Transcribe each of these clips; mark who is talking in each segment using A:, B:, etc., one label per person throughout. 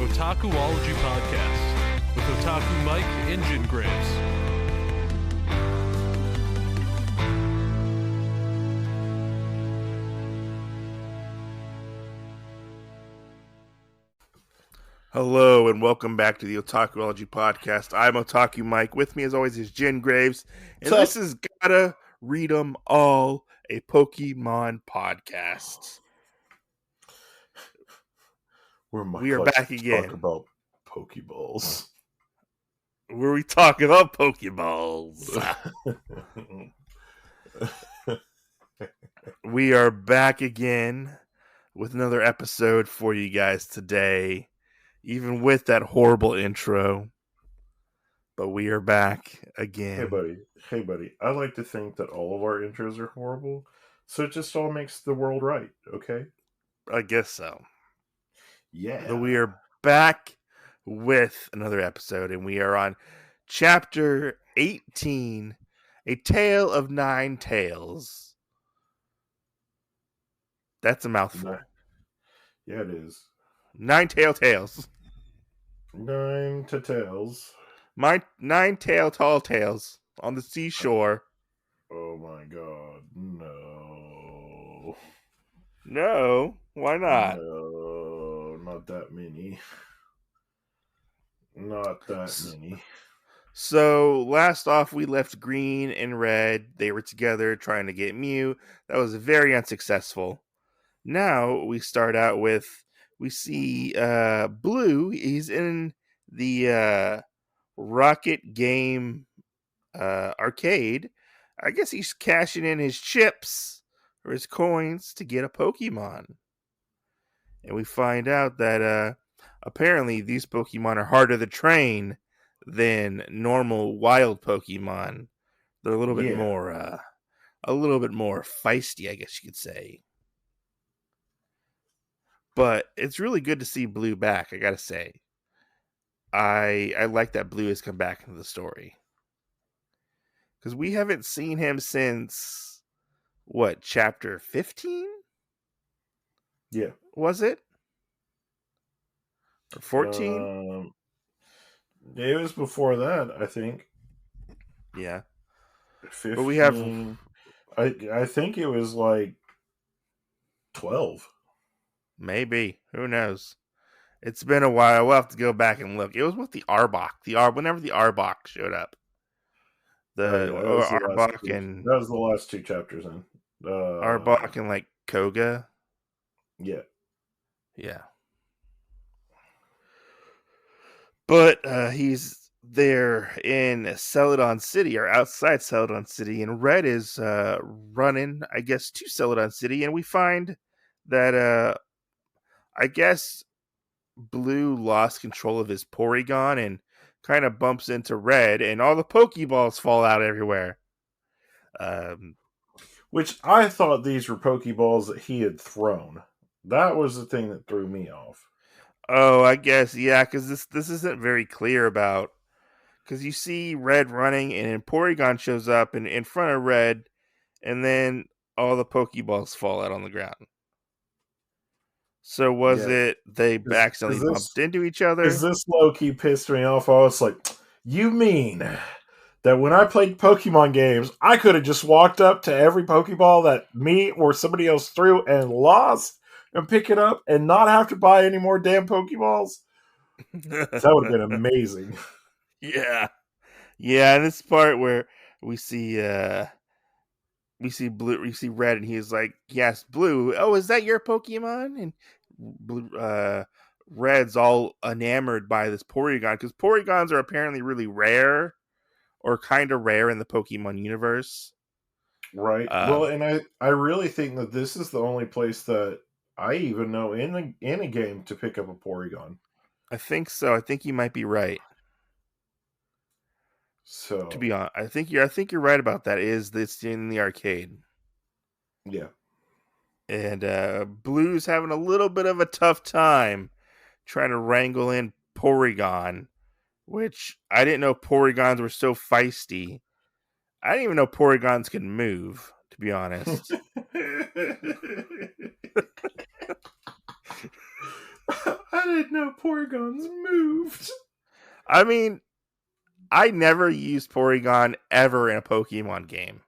A: Otakuology Podcast with Otaku Mike Jingraves.
B: Hello and welcome back to the Otakuology Podcast. I'm Otaku Mike. With me as always is Jingraves. And this is Gotta Read 'em All, a Pokemon podcast. We are back again.
C: Talk about Poké Balls.
B: Where we talk about Poké Balls. We are back again with another episode for you guys today. Even with that horrible intro. But we are back again.
C: Hey buddy. I like to think that all of our intros are horrible. So it just all makes the world right, okay?
B: I guess so.
C: Yeah.
B: But we are back with another episode, and we are on Chapter 18, A Tale of Ninetales. That's a mouthful.
C: Yeah, it is.
B: Nine-tail tales.
C: Ninetales.
B: My nine-tail tall tales on the seashore.
C: Oh my god, no.
B: No, why not?
C: No, not that many. Not that many.
B: So, last off, we left Green and Red. They were together trying to get Mew. That was very unsuccessful. Now, we start out with, we see Blue. He's in the Rocket Game arcade. I guess he's cashing in his chips or his coins to get a Pokemon. And we find out that apparently these Pokemon are harder to train than normal wild Pokemon. They're a little bit more feisty, I guess you could say. But it's really good to see Blue back, I gotta say. I like that Blue has come back into the story. Because we haven't seen him since, what, chapter 15?
C: Yeah.
B: Was it? Or 14?
C: It was before that, I think.
B: Yeah.
C: 15.
B: But we have...
C: I think it was like 12.
B: Maybe. Who knows? It's been a while. We'll have to go back and look. It was with the Arbok. Whenever the Arbok showed up. Arbok and...
C: That was the last two chapters in.
B: Arbok and like Koga.
C: Yeah.
B: Yeah. But he's there in Celadon City, or outside Celadon City, and Red is running, I guess, to Celadon City, and we find that I guess Blue lost control of his Porygon and kind of bumps into Red, and all the Pokeballs fall out everywhere.
C: Which I thought these were Pokeballs that he had thrown. That was the thing that threw me off.
B: Oh, I guess, yeah, because this isn't very clear about... Because you see Red running, and then Porygon shows up in front of Red, and then all the Pokeballs fall out on the ground. So was it they accidentally bumped into each other?
C: Is this low-key pissed me off? I was like, you mean that when I played Pokemon games, I could have just walked up to every Pokeball that me or somebody else threw and lost and pick it up and not have to buy any more damn Pokeballs? That would have been amazing.
B: Yeah. And this part where we see Blue, we see Red, and he's like, yes, Blue, oh, is that your Pokemon? And Blue, Red's all enamored by this Porygon, because Porygons are apparently really rare, or kind of rare in the Pokemon universe.
C: Right. Well, and I really think that this is the only place that I even know in a game to pick up a Porygon.
B: I think so. I think you might be right.
C: So,
B: to be honest, I think you're right about that. Is this in the arcade?
C: Yeah.
B: And Blue's having a little bit of a tough time trying to wrangle in Porygon, which I didn't know Porygons were so feisty. I didn't even know Porygons could move, to be honest.
C: I didn't know Porygons moved.
B: I mean, I never used Porygon ever in a Pokemon game.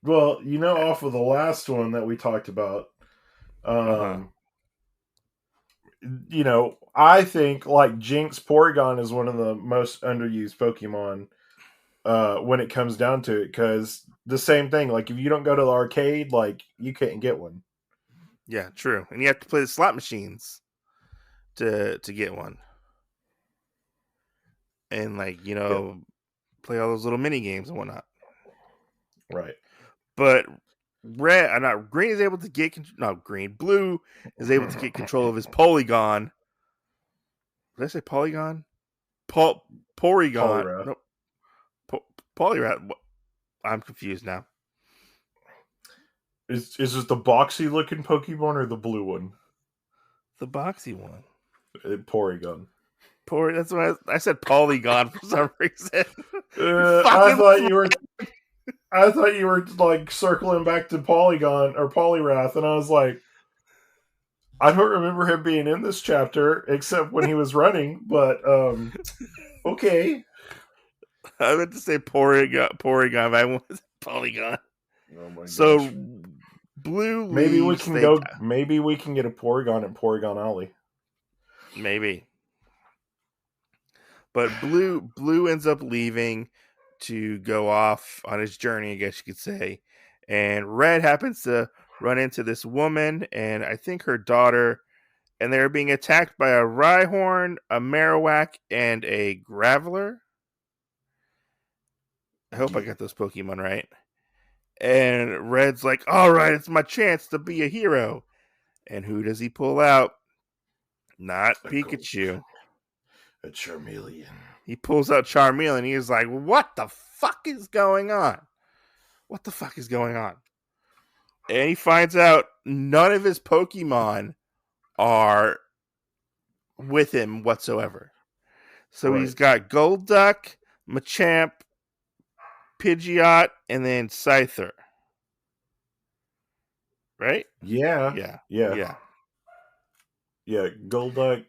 C: Well, off of the last one that we talked about, I think like Jinx, Porygon is one of the most underused Pokemon when it comes down to it, because the same thing, like if you don't go to the arcade, like you can't get one.
B: Yeah, true. And you have to play the slot machines to get one. And play all those little mini games and whatnot.
C: Right.
B: But green is able to get blue is able to get control of his Polygon. Did I say Polygon? Porygon.
C: Poliwrath.
B: No, Poliwrath. I'm confused now.
C: Is it the boxy looking Pokemon or the blue one?
B: The boxy one.
C: Porygon.
B: That's what I said. Polygon for some reason.
C: I thought you were like circling back to Polygon or Poliwrath, and I was like, I don't remember him being in this chapter except when he was running. But okay.
B: I meant to say Porygon, but I wanted Polygon.
C: Oh my
B: so
C: gosh.
B: blue.
C: Maybe we can go. Maybe we can get a Porygon at Porygon Alley.
B: Maybe. But blue ends up leaving to go off on his journey, I guess you could say. And red happens to run into this woman and I think her daughter, and they're being attacked by a Rhyhorn, a Marowak, and a Graveler. I hope I got those Pokemon right. And red's like, all right, it's my chance to be a hero. And who does he pull out? Not Pikachu.
C: A Charmeleon.
B: He pulls out Charmeleon. He's like, what the fuck is going on? What the fuck is going on? And he finds out none of his Pokemon are with him whatsoever. So He's got Golduck, Machamp, Pidgeot, and then Scyther. Right?
C: Yeah. Golduck,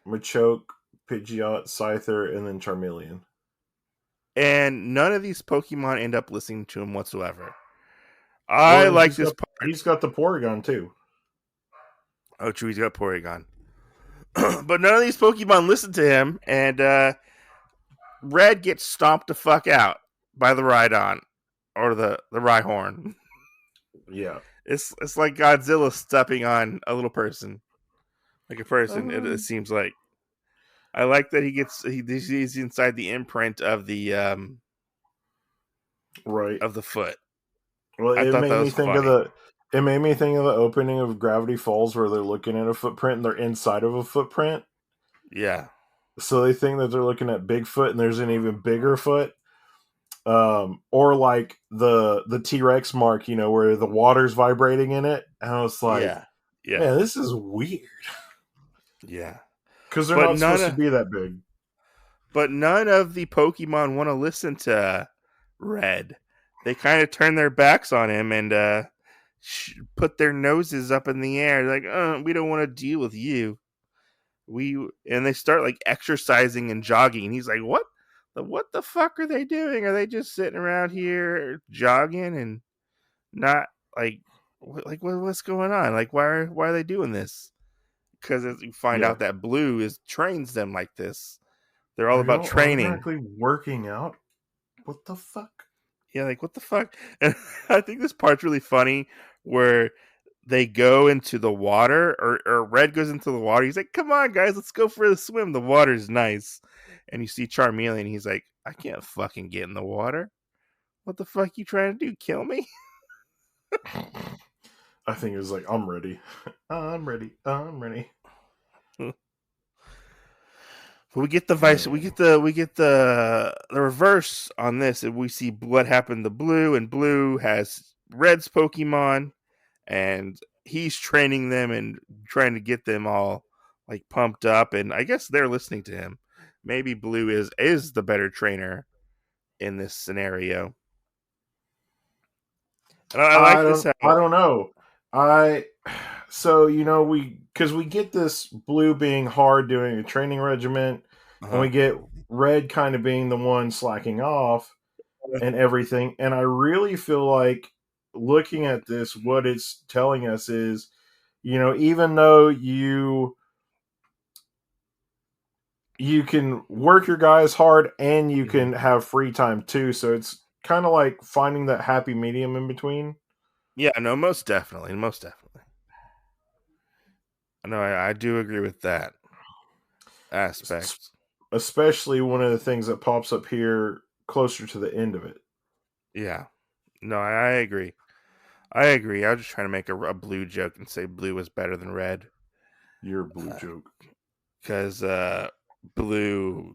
C: Machoke, Pidgeot, Scyther, and then Charmeleon.
B: And none of these Pokemon end up listening to him whatsoever. I like this part.
C: He's got the Porygon, too.
B: Oh, true, he's got Porygon. But none of these Pokemon listen to him, and Red gets stomped the fuck out by the Rhydon, or the Rhyhorn.
C: Yeah.
B: It's like Godzilla stepping on a little person. Like a person, it seems like. I like that he's inside the imprint of the of the foot.
C: Well, it made me think of the opening of Gravity Falls where they're looking at a footprint and they're inside of a footprint.
B: Yeah.
C: So they think that they're looking at Bigfoot and there's an even bigger foot. Or like the T-Rex mark, where the water's vibrating in it. And I was like, man, this is weird.
B: Yeah.
C: Because they're not supposed to be that big.
B: But none of the Pokemon want to listen to Red. They kind of turn their backs on him and put their noses up in the air. Like, we don't want to deal with you. And they start like exercising and jogging. And he's like, what the fuck are they doing? Are they just sitting around here jogging and not what's going on? Like, why are they doing this? Because as you find out that Blue trains them like this. They're all about training.
C: Automatically working out? What the fuck?
B: Yeah, like what the fuck? And I think this part's really funny where they go into the water, or Red goes into the water. He's like, come on, guys, let's go for a swim. The water's nice. And you see Charmeleon, he's like, I can't fucking get in the water. What the fuck you trying to do? Kill me?
C: I think it was like, I'm ready. I'm ready.
B: We get the reverse on this, and we see what happened to Blue, and Blue has Red's Pokemon, and he's training them and trying to get them all like pumped up, and I guess they're listening to him. Maybe Blue is the better trainer in this scenario. And I like this.
C: I don't know. So because we get this Blue being hard doing a training regiment, and we get Red kind of being the one slacking off and everything. And I really feel like looking at this, what it's telling us is, even though you can work your guys hard and you can have free time too. So it's kind of like finding that happy medium in between.
B: Yeah, no, most definitely. No, I do agree with that aspect.
C: Especially one of the things that pops up here closer to the end of it.
B: Yeah. No, I agree. I was just trying to make a Blue joke and say Blue was better than Red.
C: Your Blue joke.
B: Because Blue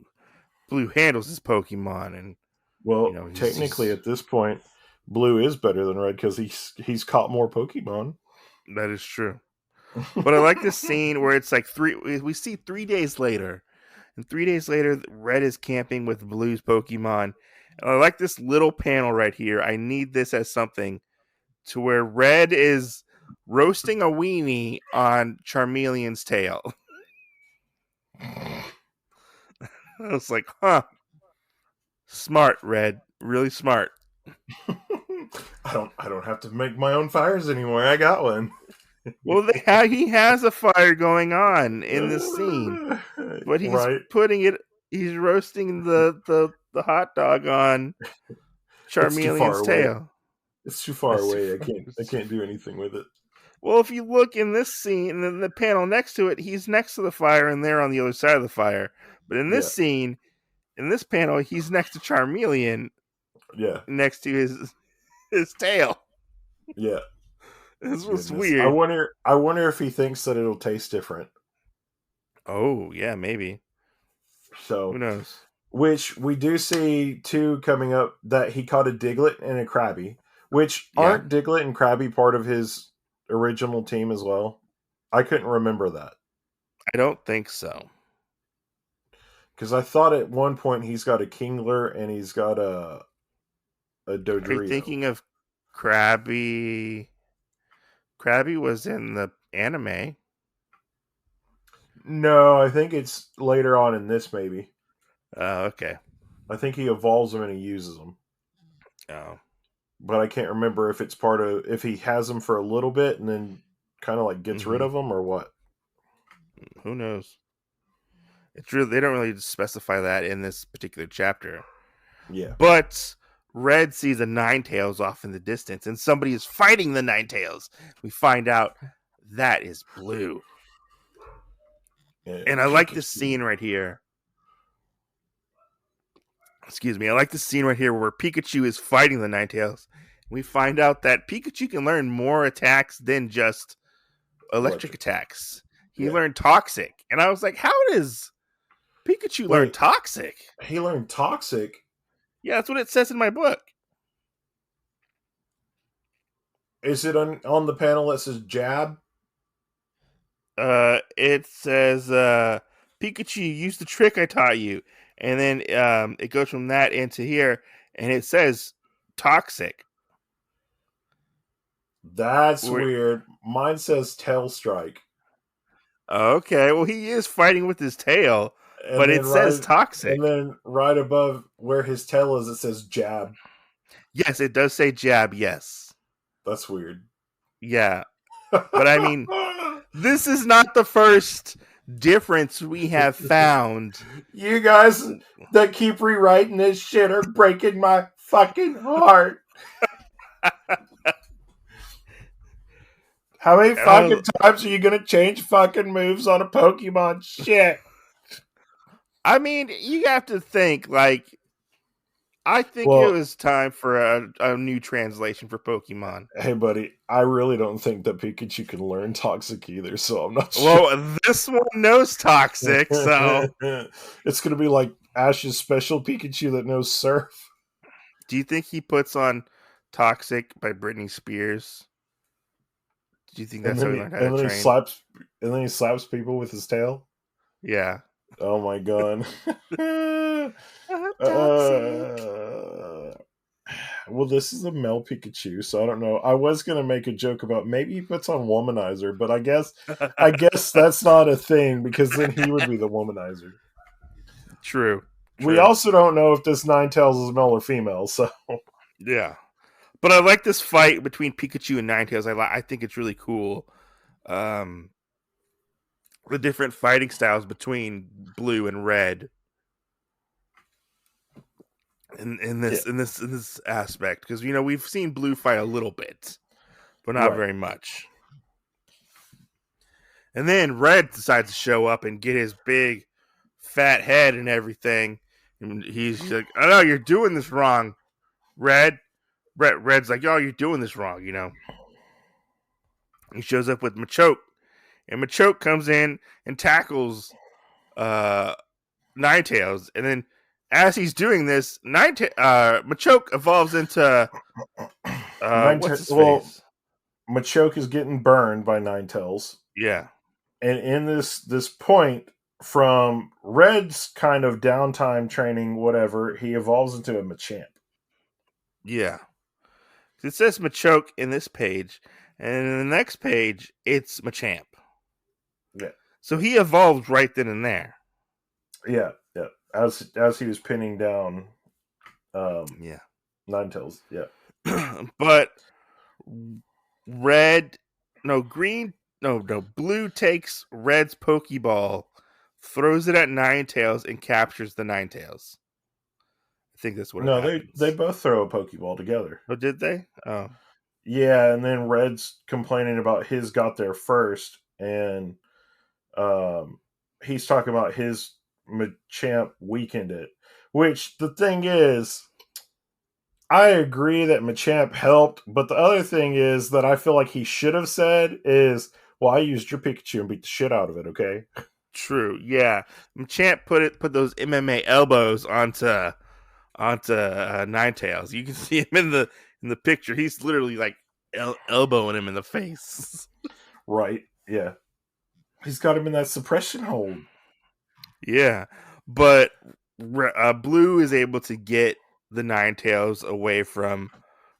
B: handles his Pokemon, and
C: well, technically at this point, Blue is better than Red because he's caught more Pokemon.
B: That is true. But I like this scene where it's like we see 3 days later, and 3 days later, Red is camping with Blue's Pokemon. And I like this little panel right here. I need this as something to where Red is roasting a weenie on Charmeleon's tail. I was like, huh. Smart, Red. Really smart.
C: I don't have to make my own fires anymore. I got one.
B: Well, he has a fire going on in this scene, but he's putting it. He's roasting the hot dog on Charmeleon's tail.
C: It's too far away. I can't do anything with it.
B: Well, if you look in this scene, and then the panel next to it, he's next to the fire, and they're on the other side of the fire. But in this scene, in this panel, he's next to Charmeleon.
C: Yeah,
B: next to his tail.
C: Yeah.
B: This was weird.
C: I wonder if he thinks that it'll taste different.
B: Oh, yeah, maybe.
C: So
B: who knows?
C: Which we do see too coming up that he caught a Diglett and a Krabby. Which aren't Diglett and Krabby part of his original team as well? I couldn't remember that.
B: I don't think so.
C: Because I thought at one point he's got a Kingler and he's got a Dodrio.
B: Are you thinking of Krabby? Krabby was in the anime.
C: No, I think it's later on in this, maybe.
B: Oh, okay.
C: I think he evolves them and he uses them.
B: Oh.
C: But I can't remember if it's part of, if he has them for a little bit and then kind of like gets rid of them or what.
B: Who knows? It's really, they don't really specify that in this particular chapter.
C: Yeah.
B: But Red sees a Ninetales off in the distance, and somebody is fighting the Ninetales. We find out that is Blue. And I like this scene right here. Excuse me. I like this scene right here where Pikachu is fighting the Ninetales. We find out that Pikachu can learn more attacks than just electric attacks. He learned Toxic. And I was like, how does Pikachu learn Toxic?
C: He learned Toxic?
B: Yeah, that's what it says in my book.
C: Is it on the panel that says Jab?
B: It says, Pikachu, use the trick I taught you. And then it goes from that into here, and it says Toxic.
C: That's weird. Mine says Tail Strike.
B: Okay, well, he is fighting with his tail, but it says Toxic.
C: And then right above where his tail is, it says Jab.
B: Yes, it does say Jab, yes.
C: That's weird.
B: Yeah. But I mean, this is not the first difference we have found.
C: You guys that keep rewriting this shit are breaking my fucking heart. How many fucking times are you gonna change fucking moves on a Pokemon? Shit.
B: I mean, you have to think, like, I think it was time for a new translation for Pokemon.
C: Hey, buddy, I really don't think that Pikachu can learn Toxic either, so I'm not sure.
B: Well, this one knows Toxic, so...
C: It's going to be like Ash's special Pikachu that knows Surf.
B: Do you think he puts on Toxic by Britney Spears? Do you think that's how he learned how to train?
C: And then he slaps people with his tail?
B: Yeah.
C: Oh my god. well, this is a male Pikachu, so I don't know. I was gonna make a joke about maybe he puts on womanizer, but I guess that's not a thing because then he would be the womanizer.
B: True.
C: We also don't know if this Ninetales is male or female, so
B: Yeah. But I like this fight between Pikachu and Ninetales. I think it's really cool. The different fighting styles between blue and red in
C: yeah,
B: this aspect, because we've seen blue fight a little bit, but not
C: right.
B: very much. And then red decides to show up and get his big fat head and everything. And he's like, "Oh no, you're doing this wrong, Red." Red's like, "Oh, you're doing this wrong." He shows up with Machoke, and Machoke comes in and tackles Ninetales, and then as he's doing this, Machoke evolves into what's his
C: Well,
B: face?
C: Machoke is getting burned by Ninetales,
B: Yeah,
C: and in this point from Red's kind of downtime training, whatever, he evolves into a Machamp.
B: yeah. It says Machoke in this page, and in the next page, it's Machamp.
C: Yeah,
B: So he evolved right then and there.
C: yeah, yeah. As he was pinning down,
B: Yeah,
C: Ninetales. Yeah,
B: but red, no green, no blue takes Red's Pokeball, throws it at Ninetales, and captures the Ninetales. I think that's what
C: no, they
B: happens.
C: both throw a Pokeball together.
B: Oh, did they? Oh,
C: Yeah, and then Red's complaining about his got there first, and um, he's talking about his Machamp weakened it. Which the thing is, I agree that Machamp helped, but the other thing is that I feel like he should have said is, "Well, I used your Pikachu and beat the shit out of it." Okay.
B: true. Yeah, Machamp put those MMA elbows onto Ninetales. You can see him in the picture. He's literally like elbowing him in the face.
C: Right. Yeah. He's got him in that suppression hold.
B: Yeah, but Blue is able to get the Ninetales away from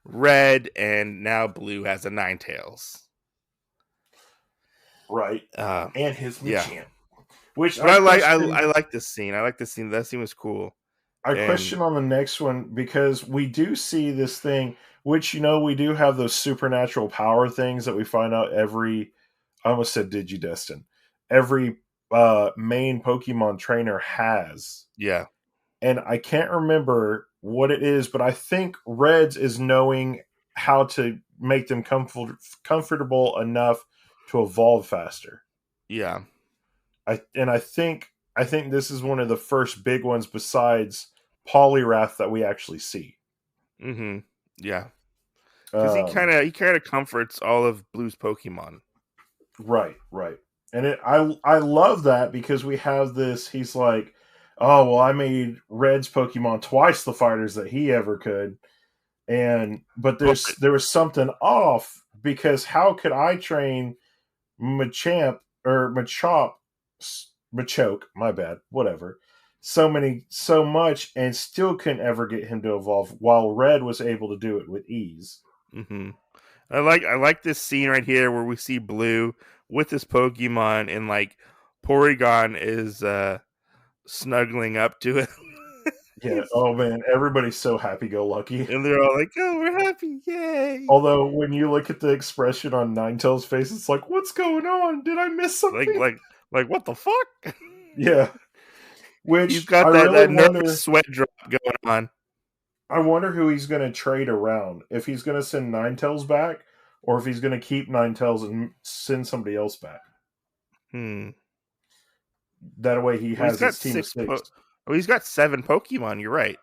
B: Red, and now Blue has a Ninetales.
C: Right. And his
B: Yeah,
C: Machamp. Which
B: but I like this scene. I like this scene. That scene was cool.
C: I
B: And
C: question on the next one because we do see this thing, which we do have those supernatural power things that we find out every. I almost said Digidestin. Every main Pokemon trainer has,
B: yeah,
C: and I can't remember what it is, but I think Reds is knowing how to make them comfortable enough to evolve faster.
B: yeah,
C: I think this is one of the first big ones besides Poliwrath that we actually see.
B: yeah. Because
C: Um,
B: he kind of comforts all of Blue's Pokemon.
C: right, right, and I love that because we have this. He's like, oh well, I made Red's Pokemon twice the fighters that he ever could, but
B: But
C: there was something off because how could I train Machamp or Machoke, my bad, whatever, so much and still couldn't ever get him to evolve while Red was able to do it with ease.
B: hmm I like this scene right here where we see Blue with his Pokemon, and like Porygon is snuggling up to it.
C: Yeah. Oh man, everybody's so happy go lucky.
B: And they're all like, "Oh, we're happy, yay!"
C: Although when you look at the expression on Ninetales' face, it's like, what's going on? Did I miss
B: Like
C: something?
B: like what the fuck?
C: Yeah.
B: He's
C: Which I
B: got
C: really
B: that
C: wonder.
B: nervous sweat drop going on.
C: I wonder who he's going to trade around. If he's going to send Ninetales back, or if he's going to keep Ninetales and send somebody else back.
B: Hmm.
C: That way he
B: Well,
C: has his team of six.
B: He's got 7 Pokemon. You're right.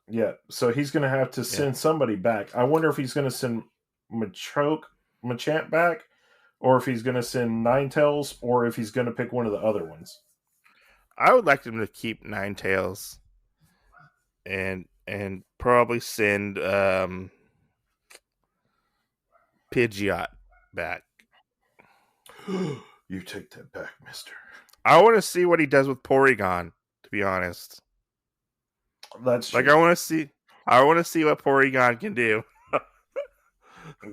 C: Yeah, so he's going to have to
B: Yeah.
C: send somebody back. I wonder if he's going to send Machamp back, or if he's going to send Ninetales, or if he's going to pick one of the other ones.
B: I would like them to keep Ninetales and probably send Pidgeot back.
C: You take that back, mister.
B: I want to see what he does with Porygon, to be honest.
C: That's true.
B: Like I want to see I want to see what Porygon can do.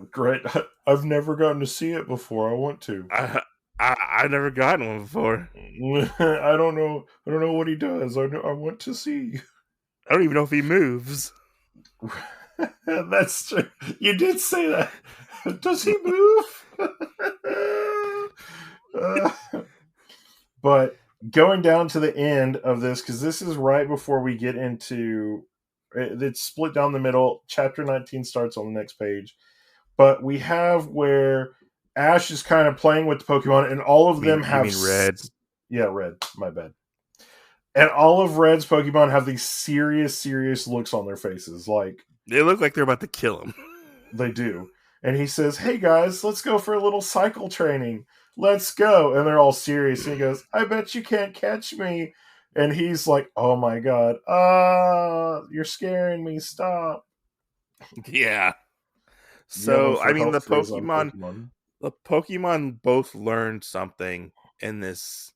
C: Great. I've never gotten to see it before. I want to.
B: I've never gotten one before.
C: I don't know. I don't know what he does. I want to see.
B: I don't even know if he moves.
C: That's true. You did say that. Does he move? Uh, but going down to the end of this, because this is right before we get into it's split down the middle. Chapter 19 starts on the next page. But we have where Ash is kind of playing with the Pokemon, and all of them have.
B: You mean Red?
C: Yeah, Red. My bad. And all of Red's Pokemon have these serious looks on their faces. Like,
B: they look like they're about to kill him.
C: They do. And he says, "Hey guys, let's go for a little cycle training. Let's go." And they're all serious. And he goes, "I bet you can't catch me." And he's like, "Oh my god. You're scaring me. Stop."
B: Yeah. So, I mean, the
C: Pokemon
B: both learned something in this.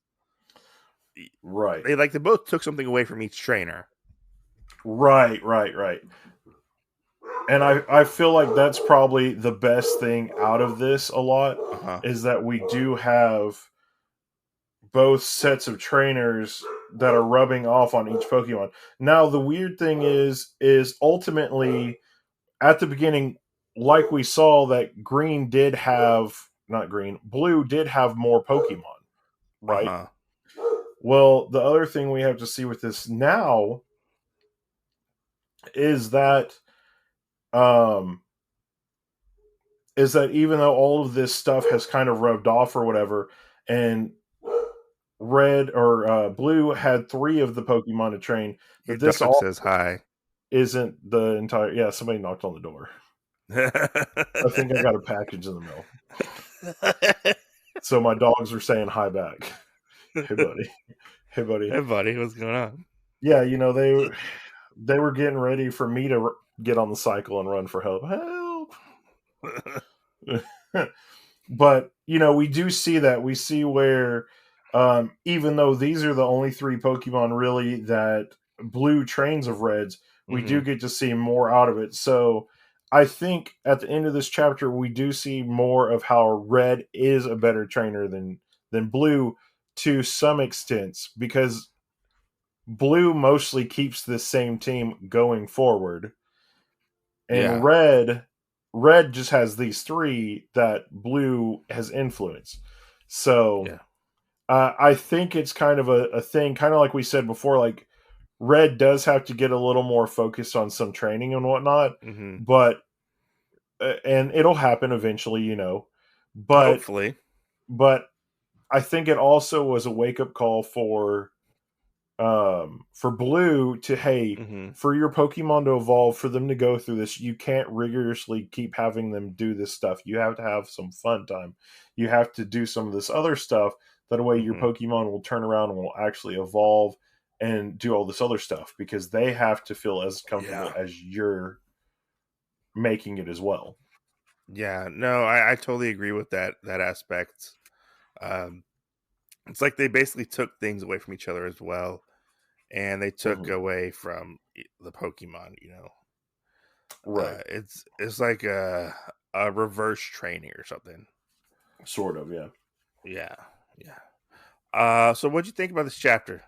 C: Right.
B: They both took something away from each trainer.
C: Right. And I feel like that's probably the best thing out of this a lot, is that we do have both sets of trainers that are rubbing off on each Pokemon. Now, the weird thing is ultimately, at the beginning, like we saw, that Blue did have more Pokemon, right? Well, the other thing we have to see with this now is that even though all of this stuff has kind of rubbed off or whatever, and Red or Blue had 3 of the Pokemon to train,
B: but this all says hi.
C: Isn't the entire... Yeah, somebody knocked on the door. I think I got a package in the mail. So my dogs are saying hi back. Hey buddy. Hey buddy.
B: Hey buddy, what's going on?
C: Yeah, they were getting ready for me to get on the cycle and run for help. But we do see that. We see where even though these are the only 3 Pokemon really that Blue trains of Red's, we do get to see more out of it. So I think at the end of this chapter, we do see more of how Red is a better trainer than Blue to some extent, because Blue mostly keeps this same team going forward. And Red just has these 3 that Blue has influenced. So I think it's kind of a thing, kind of like we said before, like Red does have to get a little more focused on some training and whatnot, but and it'll happen eventually, but
B: hopefully.
C: But I think it also was a wake-up call for Blue to, for your Pokemon to evolve, for them to go through this, you can't rigorously keep having them do this stuff. You have to have some fun time. You have to do some of this other stuff. That way your Pokemon will turn around and will actually evolve and do all this other stuff, because they have to feel as comfortable as you're making it as well.
B: Yeah, no, I totally agree with that aspect. It's like they basically took things away from each other as well, and they took away from the Pokemon.
C: Right?
B: It's like a reverse training or something.
C: Sort of, yeah.
B: So what'd you think about this chapter?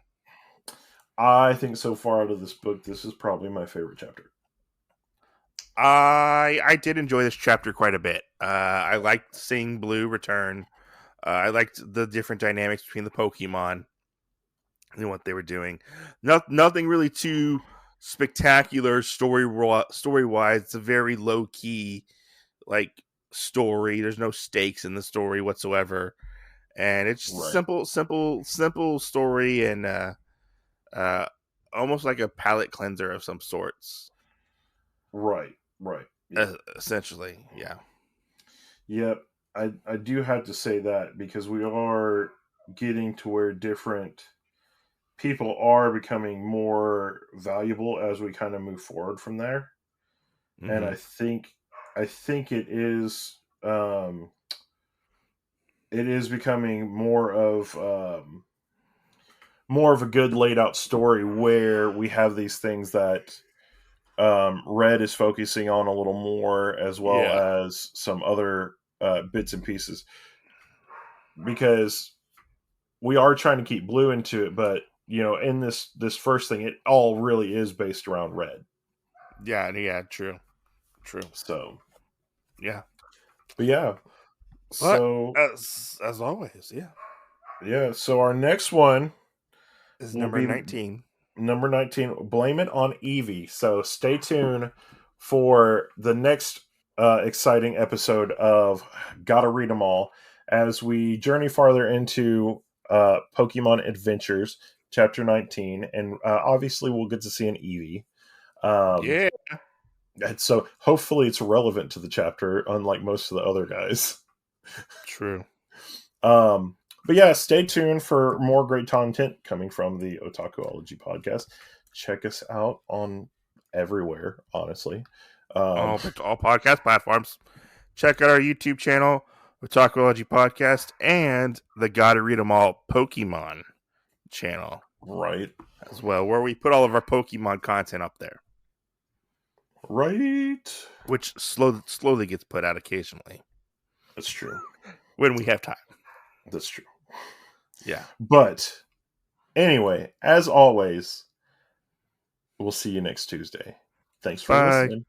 C: I think so far out of this book, this is probably my favorite chapter.
B: I did enjoy this chapter quite a bit. I liked seeing Blue return. I liked the different dynamics between the Pokemon and what they were doing. Nothing really too spectacular story wise. It's a very low key story. There's no stakes in the story whatsoever, and it's simple story, and almost like a palate cleanser of some sorts.
C: Right.
B: Yeah. Essentially, yeah.
C: Yep. I do have to say that, because we are getting to where different people are becoming more valuable as we kind of move forward from there. And I think it is becoming more of a good laid out story, where we have these things that Red is focusing on a little more, as well
B: Yeah.
C: as some other bits and pieces, because we are trying to keep Blue into it, but in this first thing, it all really is based around Red.
B: Yeah, true.
C: So,
B: Yeah.
C: but yeah,
B: But
C: so
B: as always, yeah.
C: yeah, so our next one
B: Is
C: will
B: number
C: be
B: 19.
C: number 19. Blame it on Eevee. So stay tuned for the next exciting episode of Gotta Read 'Em All as we journey farther into Pokemon Adventures, Chapter 19, and obviously we'll get to see an Eevee.
B: Yeah.
C: And so hopefully it's relevant to the chapter, unlike most of the other guys.
B: True.
C: But yeah, stay tuned for more great content coming from the Otakuology podcast. Check us out on everywhere, honestly.
B: All podcast platforms. Check out our YouTube channel, Otakuology Podcast, and the Gotta Read 'Em All Pokemon channel
C: Right.
B: as well, where we put all of our Pokemon content up there,
C: Right.
B: which slowly gets put out occasionally
C: That's true.
B: when we have time.
C: That's true.
B: Yeah.
C: But anyway, as always, we'll see you next Tuesday. Thanks for
B: Bye.
C: listening.